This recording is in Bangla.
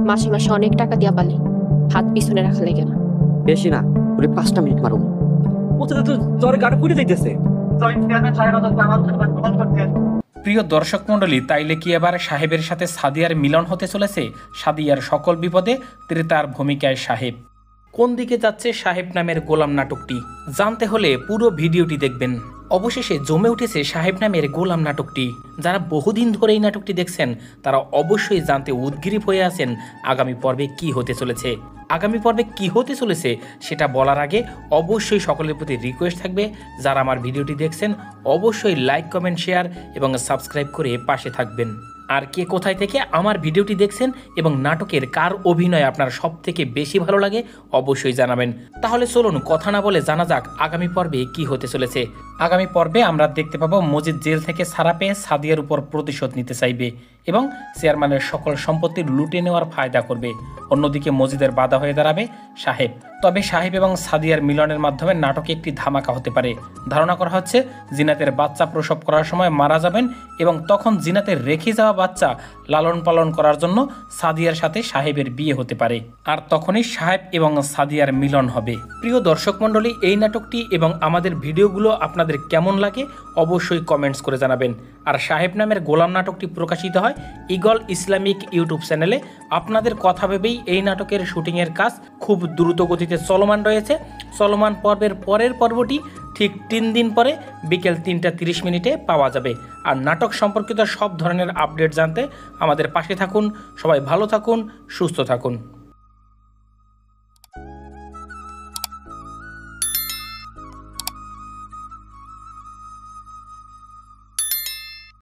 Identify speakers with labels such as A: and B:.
A: মাসে মাসে অনেক টাকা দিয়া পালি, হাত পিছনে রাখা লেগে না।
B: বেশি না, ওরে 5টা মিনিট মারুম।
C: ওটা তো জ্বরে গাটা পুড়ে যাইতেছে।
D: প্রিয় দর্শক মণ্ডলী, তাইলে কি এবার সাহেবের সাথে সাদিয়ার মিলন হতে চলেছে? সাদিয়ার সকল বিপদে ত্রেতার ভূমিকায় সাহেব। কোন দিকে যাচ্ছে সাহেব নামের গোলাম নাটকটি জানতে হলে পুরো ভিডিওটি দেখবেন। অবশেষে জমে উঠেছে সাহেব নামের গোলাম নাটকটি। যারা বহুদিন ধরে এই নাটকটি দেখছেন তারা অবশ্যই জানতে উদগ্রীব হয়ে আছেন আগামী পর্বে কি হতে চলেছে। আগামী পর্বে কি হতে চলেছে সেটা বলার আগে অবশ্যই সকলের প্রতি রিকোয়েস্ট থাকবে, যারা আমার ভিডিওটি দেখছেন অবশ্যই লাইক, কমেন্ট, শেয়ার এবং সাবস্ক্রাইব করে পাশে থাকবেন। আর কে কোথায় থেকে আমার ভিডিওটি দেখছেন এবং নাটকের কার অভিনয় আপনার সব থেকে বেশি ভালো লাগে অবশ্যই জানাবেন। তাহলে চলুন কথা না বলে জানা যাক আগামী পর্বে কি হতে চলেছে। আগামী পর্বে আমরা দেখতে পাবো মজিদ জেল থেকে ছাড়া পেয়ে সাদিয়ার উপর প্রতিশোধ নিতে চাইবে এবং চেয়ারম্যানের সকল সম্পত্তি লুটে নেওয়ার ফায়দা করবে। অন্যদিকে মজিদের বাধা হয়ে দাঁড়াবে সাহেব। তবে সাহেব এবং সাদিয়ার মিলনের মাধ্যমে নাটকে একটি ধামাকা হতে পারে। ধারণা করা হচ্ছে জিনাতের বাচ্চা প্রসব করার সময় মারা যাবেন এবং তখন জিনাতের রেখে যাওয়া বাচ্চা লালন পালন করার জন্য সাদিয়ার সাথে সাহেবের বিয়ে হতে পারে। আর তখনই সাহেব এবং সাদিয়ার মিলন হবে। প্রিয় দর্শক মণ্ডলী, এই নাটকটি এবং আমাদের ভিডিওগুলো আপনাদের কেমন লাগে অবশ্যই কমেন্টস করে জানাবেন। আর সাহেব নামের গোলাম নাটকটি প্রকাশিত হয় ঈগল ইসলামিক ইউটিউব চ্যানেলে। আপনাদের কথা ভেবেই এই নাটকের শুটিংয়ের কাজ খুব দ্রুত গতিতে চলমান রয়েছে। চলমান পর্বের পরের পর্বটি ঠিক 3 দিন পরে বিকেল 3টা 30 মিনিটে পাওয়া যাবে। আর নাটক সম্পর্কিত সব ধরনের আপডেট জানতে আমাদের পাশে থাকুন। সবাই ভালো থাকুন, সুস্থ থাকুন।